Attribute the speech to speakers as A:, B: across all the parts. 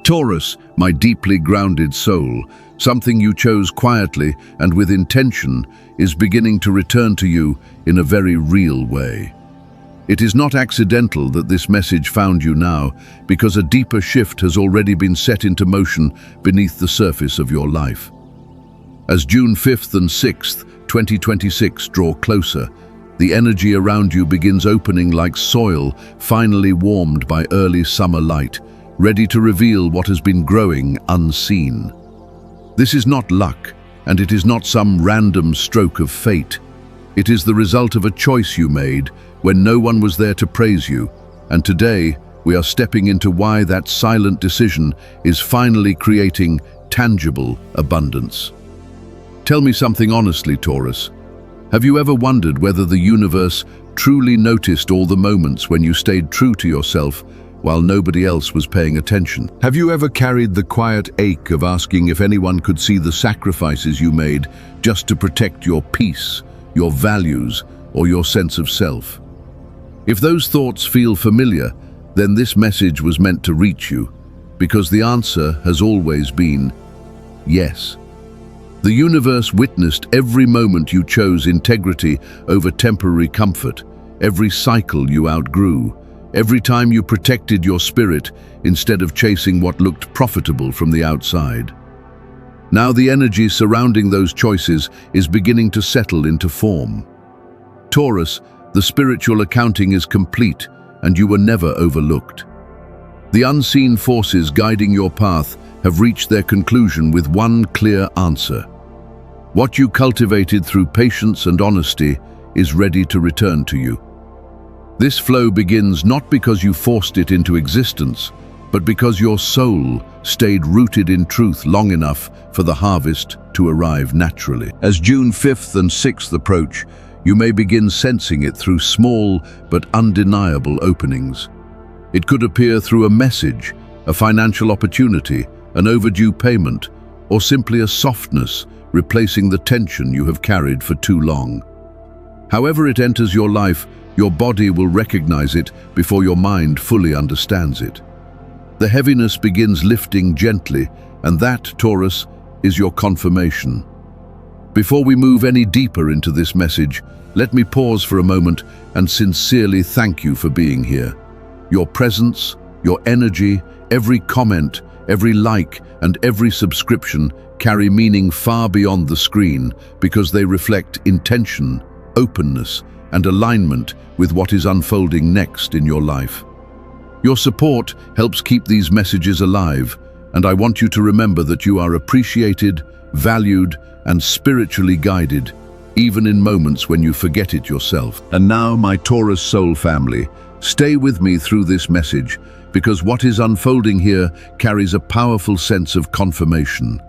A: Taurus, my deeply grounded soul, something you chose quietly and with intention is beginning to return to you in a very real way. It is not accidental that this message found you now, because a deeper shift has already been set into motion beneath the surface of your life. As June 5th and 6th, 2026 draw closer, the energy around you begins opening like soil finally warmed by early summer light, ready to reveal what has been growing unseen. This is not luck, and it is not some random stroke of fate. It is the result of a choice you made when no one was there to praise you, and today we are stepping into why that silent decision is finally creating tangible abundance. Tell me something honestly, Taurus. Have you ever wondered whether the universe truly noticed all the moments when you stayed true to yourself while nobody else was paying attention? Have you ever carried the quiet ache of asking if anyone could see the sacrifices you made just to protect your peace, your values, or your sense of self? If those thoughts feel familiar, then this message was meant to reach you, because the answer has always been yes. The universe witnessed every moment you chose integrity over temporary comfort, every cycle you outgrew, every time you protected your spirit instead of chasing what looked profitable from the outside. Now the energy surrounding those choices is beginning to settle into form. Taurus, the spiritual accounting is complete, and you were never overlooked. The unseen forces guiding your path have reached their conclusion with one clear answer. What you cultivated through patience and honesty is ready to return to you. This flow begins not because you forced it into existence, but because your soul stayed rooted in truth long enough for the harvest to arrive naturally. As June 5th and 6th approach, you may begin sensing it through small but undeniable openings. It could appear through a message, a financial opportunity, an overdue payment, or simply a softness replacing the tension you have carried for too long. However it enters your life, your body will recognize it before your mind fully understands it. The heaviness begins lifting gently, and that, Taurus, is your confirmation. Before we move any deeper into this message, let me pause for a moment and sincerely thank you for being here. Your presence, your energy, every comment, every like, and every subscription carry meaning far beyond the screen because they reflect intention, openness, and alignment with what is unfolding next in your life. Your support helps keep these messages alive, and I want you to remember that you are appreciated, valued, and spiritually guided, even in moments when you forget it yourself. And now, my Taurus soul family, stay with me through this message, because what is unfolding here carries a powerful sense of confirmation.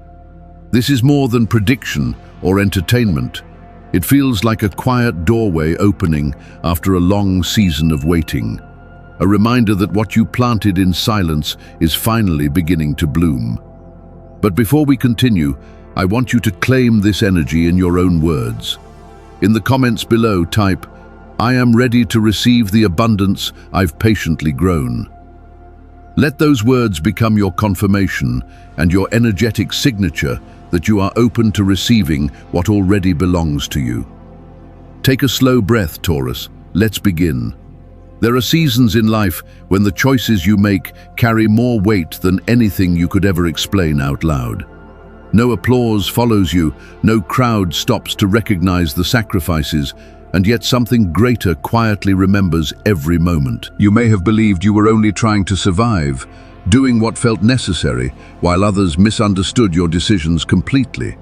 A: This is more than prediction or entertainment. It feels like a quiet doorway opening after a long season of waiting. A reminder that what you planted in silence is finally beginning to bloom. But before we continue, I want you to claim this energy in your own words. In the comments below, type, "I am ready to receive the abundance I've patiently grown." Let those words become your confirmation and your energetic signature that you are open to receiving what already belongs to you. Take a slow breath, Taurus. Let's begin. There are seasons in life when the choices you make carry more weight than anything you could ever explain out loud. No applause follows you, no crowd stops to recognize the sacrifices, and yet something greater quietly remembers every moment. You may have believed you were only trying to survive, doing what felt necessary, while others misunderstood your decisions completely.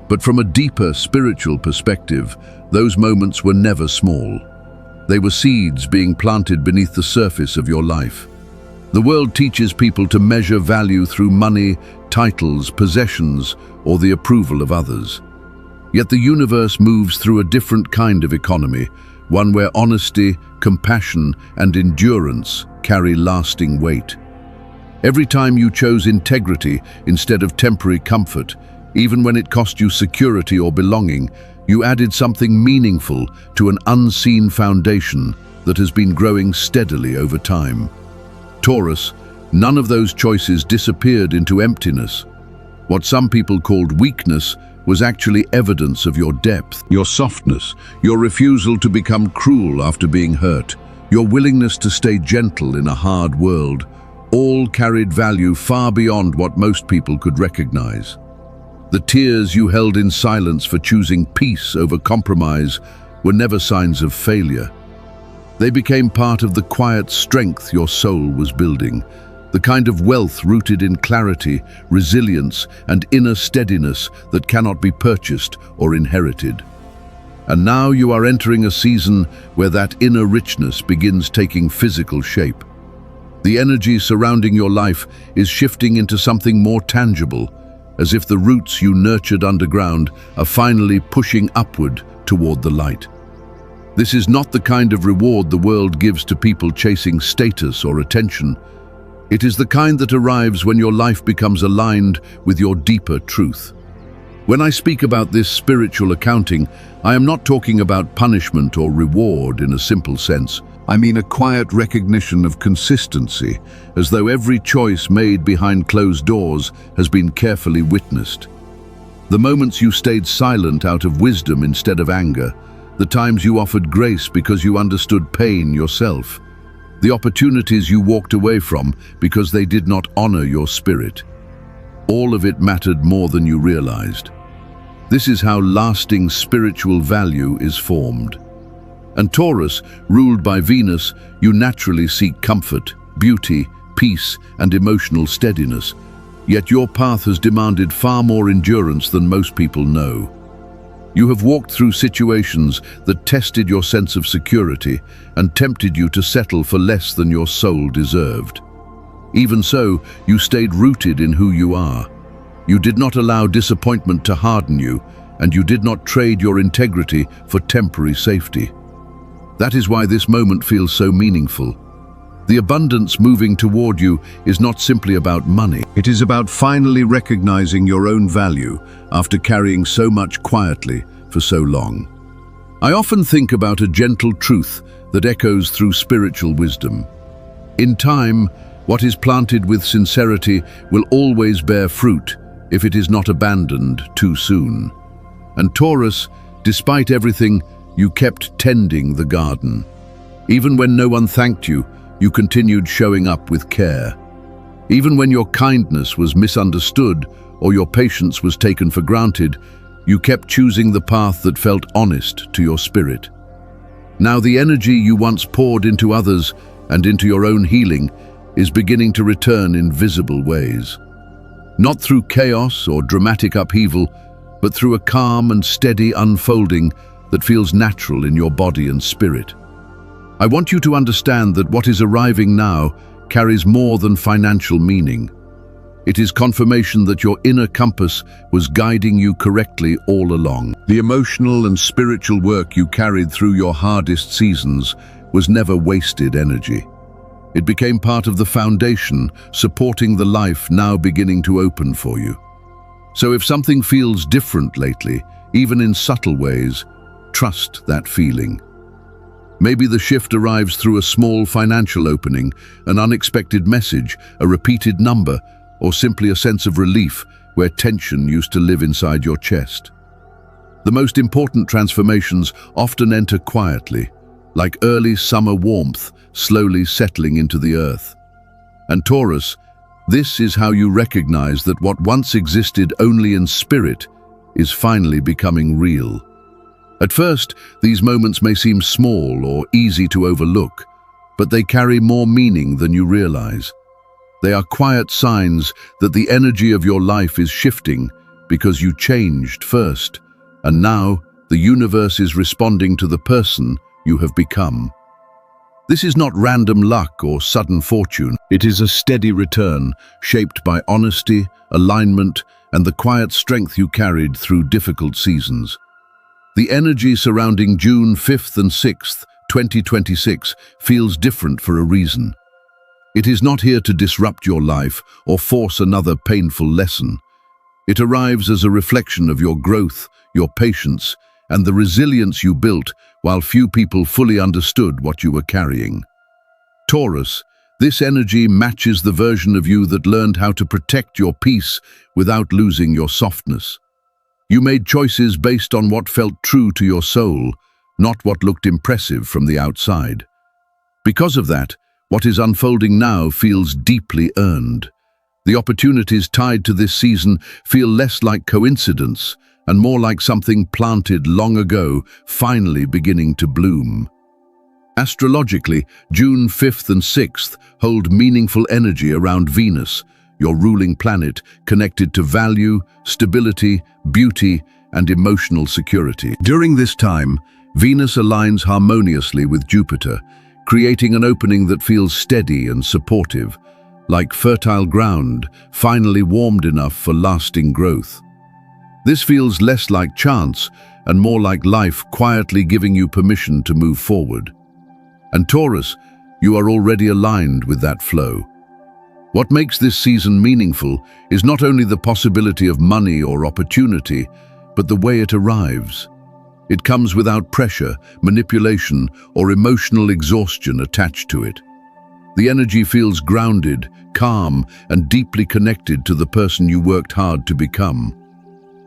A: But from a deeper spiritual perspective, those moments were never small. They were seeds being planted beneath the surface of your life. The world teaches people to measure value through money, titles, possessions, or the approval of others. Yet the universe moves through a different kind of economy, one where honesty, compassion, and endurance carry lasting weight. Every time you chose integrity instead of temporary comfort, even when it cost you security or belonging, you added something meaningful to an unseen foundation that has been growing steadily over time. Taurus, None of those choices disappeared into emptiness. What some people called weakness was actually evidence of your depth, your softness, your refusal to become cruel after being hurt, your willingness to stay gentle in a hard world. All carried value far beyond what most people could recognize. The tears you held in silence for choosing peace over compromise were never signs of failure. They became part of the quiet strength your soul was building, the kind of wealth rooted in clarity, resilience, and inner steadiness that cannot be purchased or inherited. And now you are entering a season where that inner richness begins taking physical shape. The energy surrounding your life is shifting into something more tangible, as if the roots you nurtured underground are finally pushing upward toward the light. This is not the kind of reward the world gives to people chasing status or attention. It is the kind that arrives when your life becomes aligned with your deeper truth. When I speak about this spiritual accounting, I am not talking about punishment or reward in a simple sense. I mean a quiet recognition of consistency, as though every choice made behind closed doors has been carefully witnessed. The moments you stayed silent out of wisdom instead of anger, the times you offered grace because you understood pain yourself, the opportunities you walked away from because they did not honor your spirit. All of it mattered more than you realized. This is how lasting spiritual value is formed. And Taurus, ruled by Venus, you naturally seek comfort, beauty, peace, and emotional steadiness. Yet your path has demanded far more endurance than most people know. You have walked through situations that tested your sense of security and tempted you to settle for less than your soul deserved. Even so, you stayed rooted in who you are. You did not allow disappointment to harden you, and you did not trade your integrity for temporary safety. That is why this moment feels so meaningful. The abundance moving toward you is not simply about money. It is about finally recognizing your own value after carrying so much quietly for so long. I often think about a gentle truth that echoes through spiritual wisdom. In time, what is planted with sincerity will always bear fruit if it is not abandoned too soon. And Taurus, despite everything, you kept tending the garden. Even when no one thanked you, you continued showing up with care. Even when your kindness was misunderstood or your patience was taken for granted, you kept choosing the path that felt honest to your spirit. Now the energy you once poured into others and into your own healing is beginning to return in visible ways. Not through chaos or dramatic upheaval, but through a calm and steady unfolding that feels natural in your body and spirit. I want you to understand that what is arriving now carries more than financial meaning. It is confirmation that your inner compass was guiding you correctly all along. The emotional and spiritual work you carried through your hardest seasons was never wasted energy. It became part of the foundation, supporting the life now beginning to open for you. So if something feels different lately, even in subtle ways, trust that feeling. Maybe the shift arrives through a small financial opening, an unexpected message, a repeated number, or simply a sense of relief where tension used to live inside your chest. The most important transformations often enter quietly, like early summer warmth slowly settling into the earth. And Taurus, this is how you recognize that what once existed only in spirit is finally becoming real. At first, these moments may seem small or easy to overlook, but they carry more meaning than you realize. They are quiet signs that the energy of your life is shifting because you changed first, and now the universe is responding to the person you have become. This is not random luck or sudden fortune. It is a steady return, shaped by honesty, alignment, and the quiet strength you carried through difficult seasons. The energy surrounding June 5th and 6th, 2026 feels different for a reason. It is not here to disrupt your life or force another painful lesson. It arrives as a reflection of your growth, your patience, and the resilience you built while few people fully understood what you were carrying. Taurus, This energy matches the version of you that learned how to protect your peace without losing your softness. You made choices based on what felt true to your soul, not what looked impressive from the outside. Because of that, what is unfolding now feels deeply earned. The opportunities tied to this season feel less like coincidence and more like something planted long ago, finally beginning to bloom. Astrologically, June 5th and 6th hold meaningful energy around Venus, your ruling planet connected to value, stability, beauty, and emotional security. During this time, Venus aligns harmoniously with Jupiter, creating an opening that feels steady and supportive, like fertile ground, finally warmed enough for lasting growth. This feels less like chance and more like life quietly giving you permission to move forward. And Taurus, you are already aligned with that flow. What makes this season meaningful is not only the possibility of money or opportunity, but the way it arrives. It comes without pressure, manipulation, or emotional exhaustion attached to it. The energy feels grounded, calm, and deeply connected to the person you worked hard to become.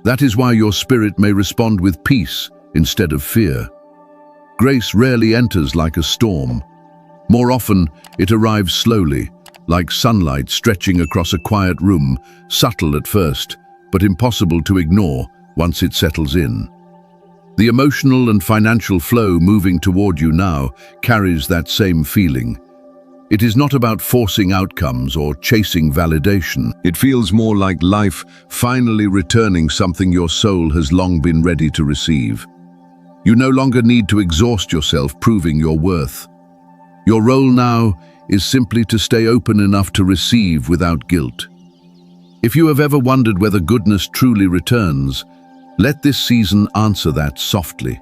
A: That is why your spirit may respond with peace instead of fear. Grace rarely enters like a storm. More often, it arrives slowly, like sunlight stretching across a quiet room, subtle at first, but impossible to ignore once it settles in. The emotional and financial flow moving toward you now carries that same feeling. It is not about forcing outcomes or chasing validation. It feels more like life finally returning something your soul has long been ready to receive. You no longer need to exhaust yourself proving your worth. Your role now is simply to stay open enough to receive without guilt. If you have ever wondered whether goodness truly returns, let this season answer that softly.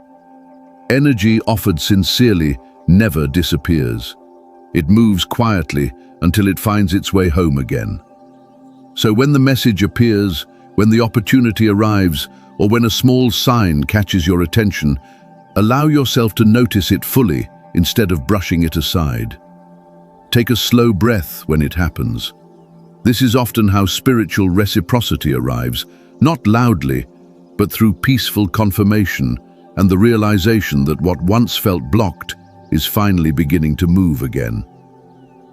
A: Energy offered sincerely never disappears. It moves quietly until it finds its way home again. So when the message appears, when the opportunity arrives, or when a small sign catches your attention, allow yourself to notice it fully instead of brushing it aside. Take a slow breath when it happens. This is often how spiritual reciprocity arrives, not loudly, but through peaceful confirmation and the realization that what once felt blocked is finally beginning to move again.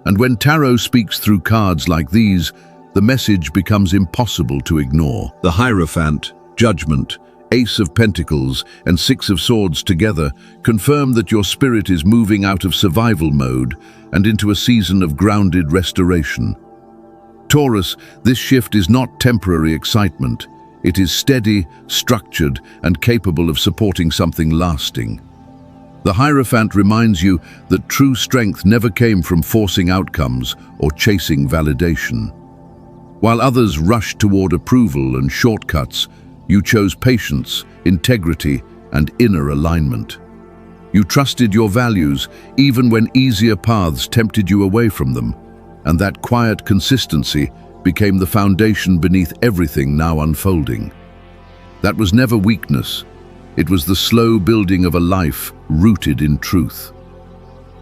A: And when tarot speaks through cards like these, the message becomes impossible to ignore. The Hierophant, Judgment, Ace of Pentacles, and Six of Swords together confirm that your spirit is moving out of survival mode and into a season of grounded restoration. Taurus, this shift is not temporary excitement. It is steady, structured, and capable of supporting something lasting. The Hierophant reminds you that true strength never came from forcing outcomes or chasing validation. While others rushed toward approval and shortcuts, you chose patience, integrity, and inner alignment. You trusted your values even when easier paths tempted you away from them, and that quiet consistency became the foundation beneath everything now unfolding. That was never weakness. It was the slow building of a life rooted in truth.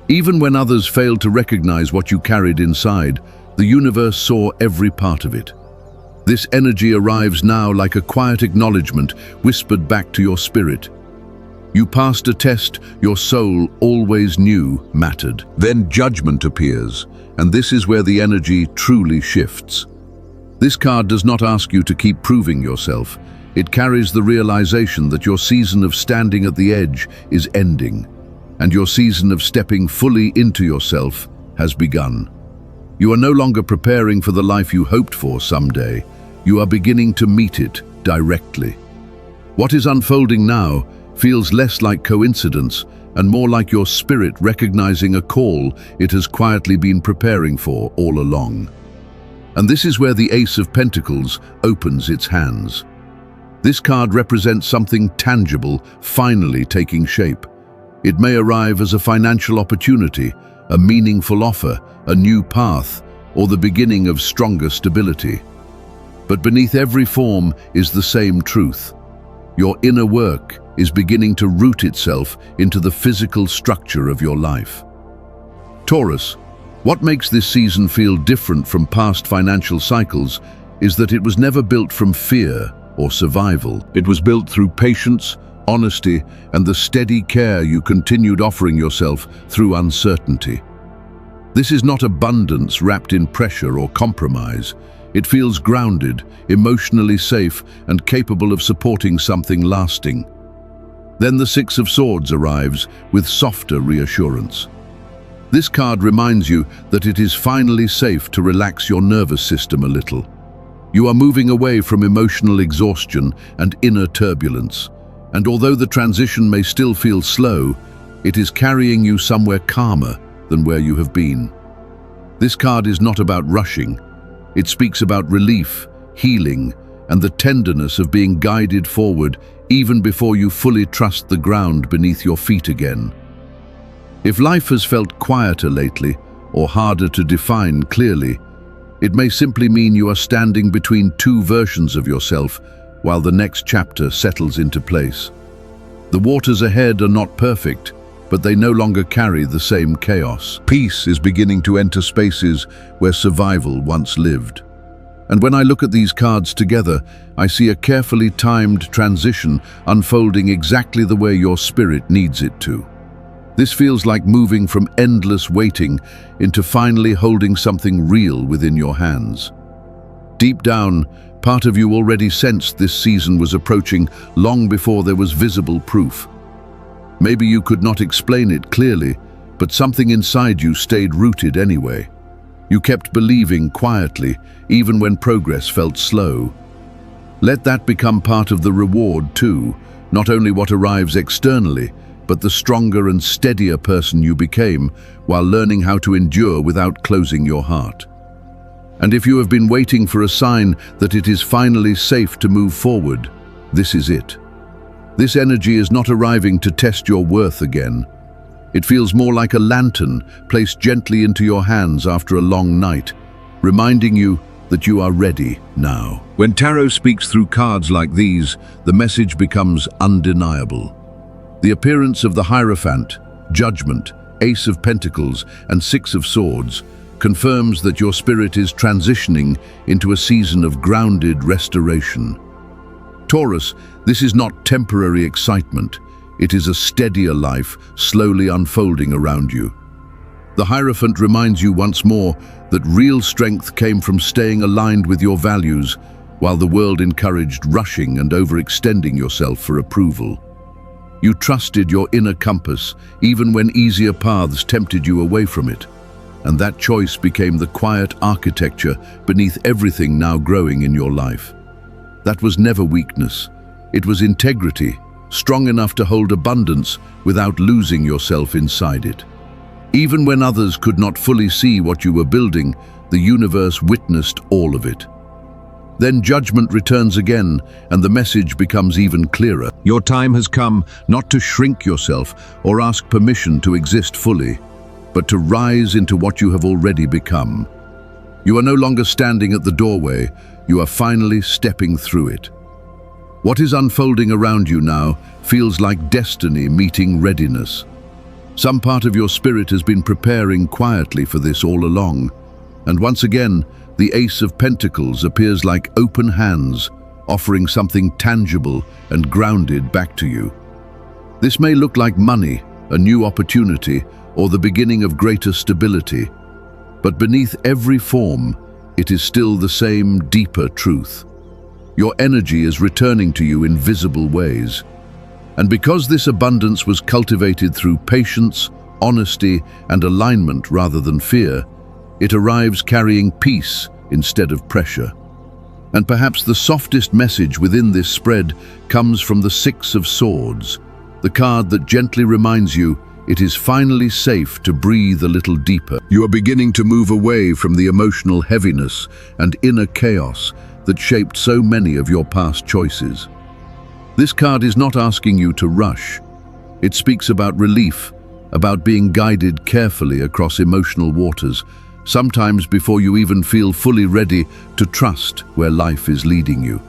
A: Even when others failed to recognize what you carried inside, the universe saw every part of it. This energy arrives now like a quiet acknowledgement whispered back to your spirit. You passed a test your soul always knew mattered. Then judgment appears, and this is where the energy truly shifts. This card does not ask you to keep proving yourself. It carries the realization that your season of standing at the edge is ending, and your season of stepping fully into yourself has begun. You are no longer preparing for the life you hoped for someday. You are beginning to meet it directly. What is unfolding now feels less like coincidence and more like your spirit recognizing a call it has quietly been preparing for all along. And this is where the Ace of Pentacles opens its hands. This card represents something tangible finally taking shape. It may arrive as a financial opportunity, a meaningful offer, a new path, or the beginning of stronger stability. But beneath every form is the same truth. Your inner work is beginning to root itself into the physical structure of your life. Taurus, What makes this season feel different from past financial cycles is that it was never built from fear or survival. It was built through patience, honesty, and the steady care you continued offering yourself through uncertainty. This is not abundance wrapped in pressure or compromise. It feels grounded, emotionally safe, and capable of supporting something lasting. Then the Six of Swords arrives with softer reassurance. This card reminds you that it is finally safe to relax your nervous system a little. You are moving away from emotional exhaustion and inner turbulence, and although the transition may still feel slow, it is carrying you somewhere calmer than where you have been. This card is not about rushing. It speaks about relief, healing, and the tenderness of being guided forward even before you fully trust the ground beneath your feet again. If life has felt quieter lately, or harder to define clearly, it may simply mean you are standing between two versions of yourself while the next chapter settles into place. The waters ahead are not perfect, but they no longer carry the same chaos. Peace is beginning to enter spaces where survival once lived. And when I look at these cards together, I see a carefully timed transition unfolding exactly the way your spirit needs it to. This feels like moving from endless waiting into finally holding something real within your hands. Deep down, part of you already sensed this season was approaching long before there was visible proof. Maybe you could not explain it clearly, but something inside you stayed rooted anyway. You kept believing quietly, even when progress felt slow. Let that become part of the reward too, not only what arrives externally, but the stronger and steadier person you became while learning how to endure without closing your heart. And if you have been waiting for a sign that it is finally safe to move forward, this is it. This energy is not arriving to test your worth again. It feels more like a lantern placed gently into your hands after a long night, reminding you that you are ready now. When tarot speaks through cards like these, the message becomes undeniable. The appearance of the Hierophant, Judgment, Ace of Pentacles, and Six of Swords confirms that your spirit is transitioning into a season of grounded restoration. Taurus, this is not temporary excitement. It is a steadier life slowly unfolding around you. The Hierophant reminds you once more that real strength came from staying aligned with your values, while the world encouraged rushing and overextending yourself for approval. You trusted your inner compass, even when easier paths tempted you away from it, and that choice became the quiet architecture beneath everything now growing in your life. That was never weakness. It was integrity, strong enough to hold abundance without losing yourself inside it. Even when others could not fully see what you were building, the universe witnessed all of it. Then judgment returns again, and the message becomes even clearer. Your time has come not to shrink yourself or ask permission to exist fully, but to rise into what you have already become. You are no longer standing at the doorway, you are finally stepping through it. What is unfolding around you now feels like destiny meeting readiness. Some part of your spirit has been preparing quietly for this all along, and once again, the Ace of Pentacles appears like open hands, offering something tangible and grounded back to you. This may look like money, a new opportunity, or the beginning of greater stability, but beneath every form, it is still the same deeper truth. Your energy is returning to you in visible ways. And because this abundance was cultivated through patience, honesty, and alignment rather than fear, it arrives carrying peace instead of pressure. And perhaps the softest message within this spread comes from the Six of Swords, the card that gently reminds you it is finally safe to breathe a little deeper. You are beginning to move away from the emotional heaviness and inner chaos that shaped so many of your past choices. This card is not asking you to rush. It speaks about relief, about being guided carefully across emotional waters, sometimes before you even feel fully ready to trust where life is leading you.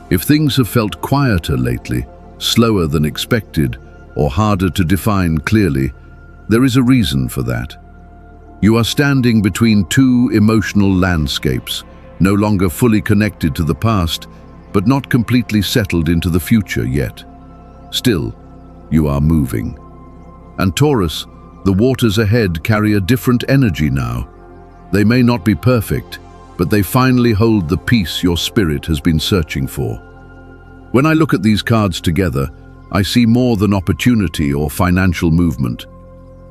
A: If things have felt quieter lately, slower than expected, or harder to define clearly, there is a reason for that. You are standing between two emotional landscapes, no longer fully connected to the past, but not completely settled into the future yet. Still, you are moving. And Taurus, the waters ahead carry a different energy now. They may not be perfect, but they finally hold the peace your spirit has been searching for. When I look at these cards together, I see more than opportunity or financial movement.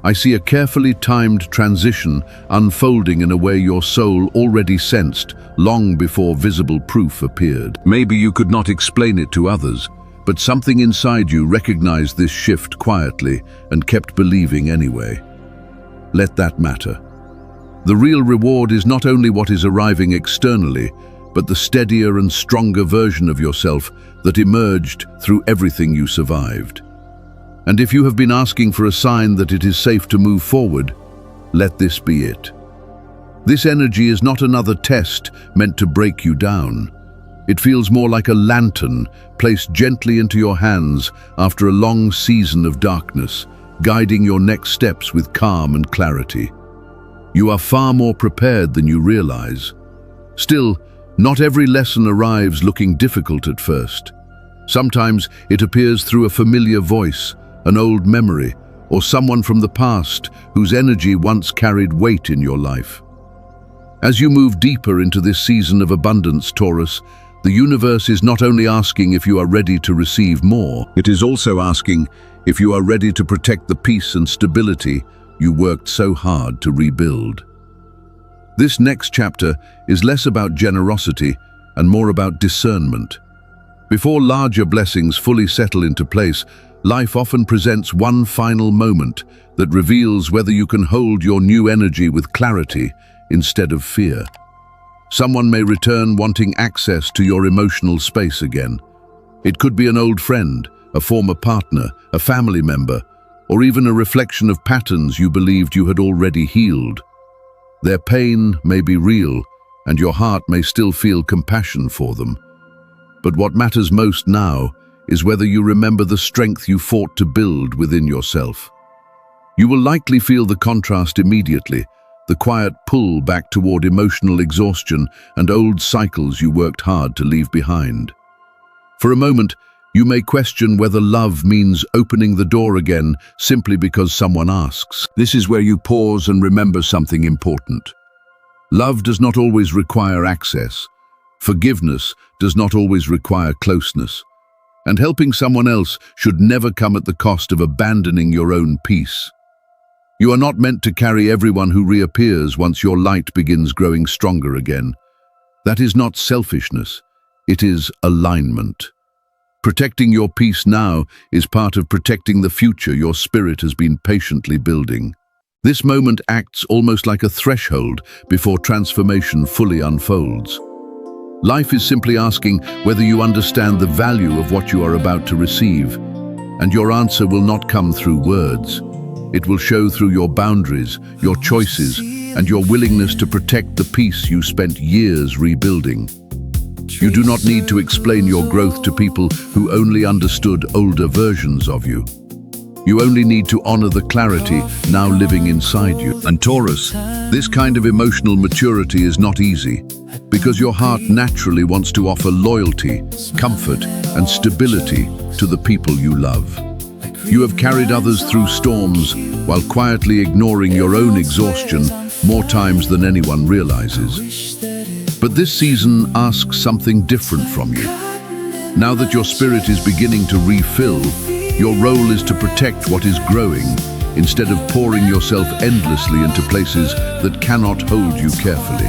A: I see a carefully timed transition unfolding in a way your soul already sensed long before visible proof appeared. Maybe you could not explain it to others, but something inside you recognized this shift quietly and kept believing anyway. Let that matter. The real reward is not only what is arriving externally, but the steadier and stronger version of yourself that emerged through everything you survived. And if you have been asking for a sign that it is safe to move forward, let this be it. This energy is not another test meant to break you down. It feels more like a lantern placed gently into your hands after a long season of darkness, guiding your next steps with calm and clarity. You are far more prepared than you realize. Still, not every lesson arrives looking difficult at first. Sometimes it appears through a familiar voice, an old memory, or someone from the past whose energy once carried weight in your life. As you move deeper into this season of abundance, Taurus, the universe is not only asking if you are ready to receive more, it is also asking if you are ready to protect the peace and stability you worked so hard to rebuild. This next chapter is less about generosity and more about discernment. Before larger blessings fully settle into place, life often presents one final moment that reveals whether you can hold your new energy with clarity instead of fear. Someone may return wanting access to your emotional space again. It could be an old friend, a former partner, a family member, or even a reflection of patterns you believed you had already healed. Their pain may be real, and your heart may still feel compassion for them. But what matters most now is whether you remember the strength you fought to build within yourself. You will likely feel the contrast immediately, the quiet pull back toward emotional exhaustion and old cycles you worked hard to leave behind. For a moment, you may question whether love means opening the door again simply because someone asks. This is where you pause and remember something important. Love does not always require access. Forgiveness does not always require closeness. And helping someone else should never come at the cost of abandoning your own peace. You are not meant to carry everyone who reappears once your light begins growing stronger again. That is not selfishness. It is alignment. Protecting your peace now is part of protecting the future your spirit has been patiently building. This moment acts almost like a threshold before transformation fully unfolds. Life is simply asking whether you understand the value of what you are about to receive, and your answer will not come through words. It will show through your boundaries, your choices, and your willingness to protect the peace you spent years rebuilding. You do not need to explain your growth to people who only understood older versions of you. You only need to honor the clarity now living inside you. And Taurus, this kind of emotional maturity is not easy, because your heart naturally wants to offer loyalty, comfort, and stability to the people you love. You have carried others through storms while quietly ignoring your own exhaustion more times than anyone realizes. But this season asks something different from you. Now that your spirit is beginning to refill, your role is to protect what is growing instead of pouring yourself endlessly into places that cannot hold you carefully.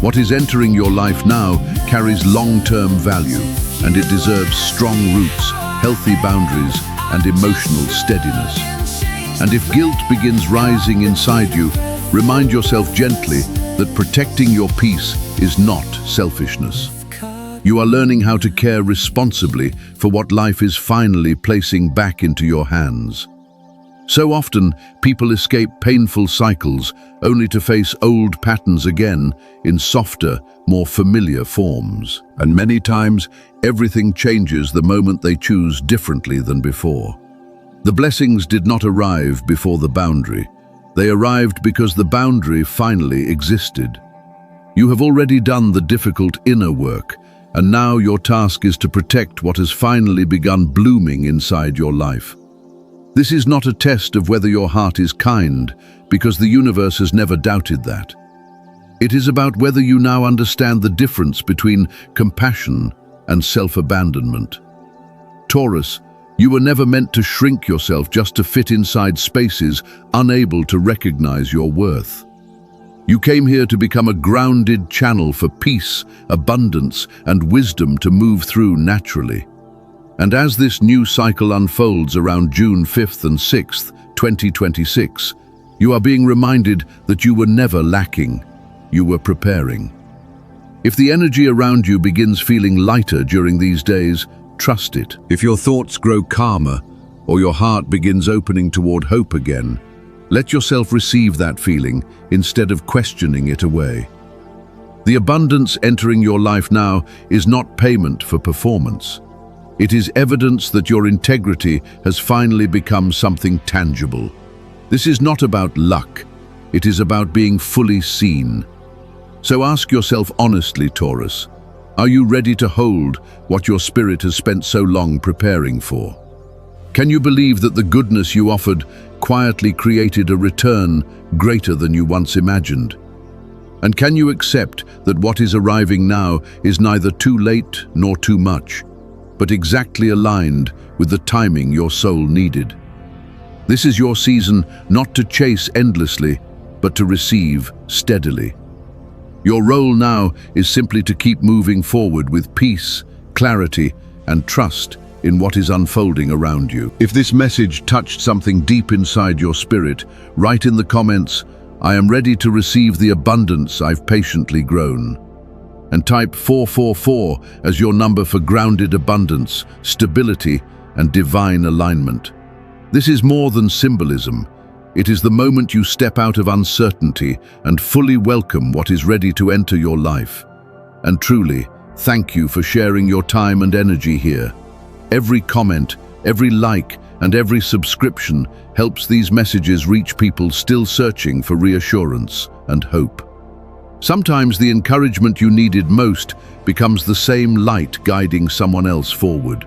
A: What is entering your life now carries long-term value, and it deserves strong roots, healthy boundaries, and emotional steadiness. And if guilt begins rising inside you, remind yourself gently that protecting your peace is not selfishness. You are learning how to care responsibly for what life is finally placing back into your hands. So often, people escape painful cycles only to face old patterns again in softer, more familiar forms. And many times, everything changes the moment they choose differently than before. The blessings did not arrive before the boundary. They arrived because the boundary finally existed. You have already done the difficult inner work, and now your task is to protect what has finally begun blooming inside your life. This is not a test of whether your heart is kind, because the universe has never doubted that. It is about whether you now understand the difference between compassion and self-abandonment. Taurus, you were never meant to shrink yourself just to fit inside spaces unable to recognize your worth. You came here to become a grounded channel for peace, abundance, and wisdom to move through naturally. And as this new cycle unfolds around June 5th and 6th, 2026, you are being reminded that you were never lacking, you were preparing. If the energy around you begins feeling lighter during these days, trust it. If your thoughts grow calmer, or your heart begins opening toward hope again, let yourself receive that feeling instead of questioning it away. The abundance entering your life now is not payment for performance. It is evidence that your integrity has finally become something tangible. This is not about luck. It is about being fully seen. So ask yourself honestly, Taurus, are you ready to hold what your spirit has spent so long preparing for? Can you believe that the goodness you offered quietly created a return greater than you once imagined? And can you accept that what is arriving now is neither too late nor too much, but exactly aligned with the timing your soul needed? This is your season not to chase endlessly, but to receive steadily. Your role now is simply to keep moving forward with peace, clarity, and trust in what is unfolding around you. If this message touched something deep inside your spirit, write in the comments, "I am ready to receive the abundance I've patiently grown." And type 444 as your number for grounded abundance, stability, and divine alignment. This is more than symbolism. It is the moment you step out of uncertainty and fully welcome what is ready to enter your life. And truly, thank you for sharing your time and energy here. Every comment, every like, and every subscription helps these messages reach people still searching for reassurance and hope. Sometimes the encouragement you needed most becomes the same light guiding someone else forward.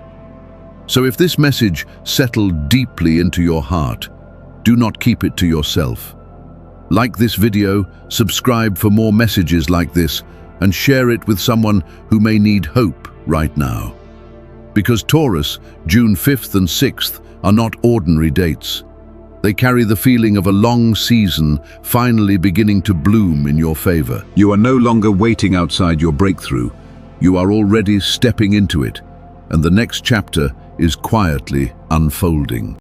A: So if this message settled deeply into your heart, do not keep it to yourself. Like this video, subscribe for more messages like this, and share it with someone who may need hope right now. Because Taurus, June 5th and 6th are not ordinary dates. They carry the feeling of a long season finally beginning to bloom in your favor. You are no longer waiting outside your breakthrough. You are already stepping into it, and the next chapter is quietly unfolding.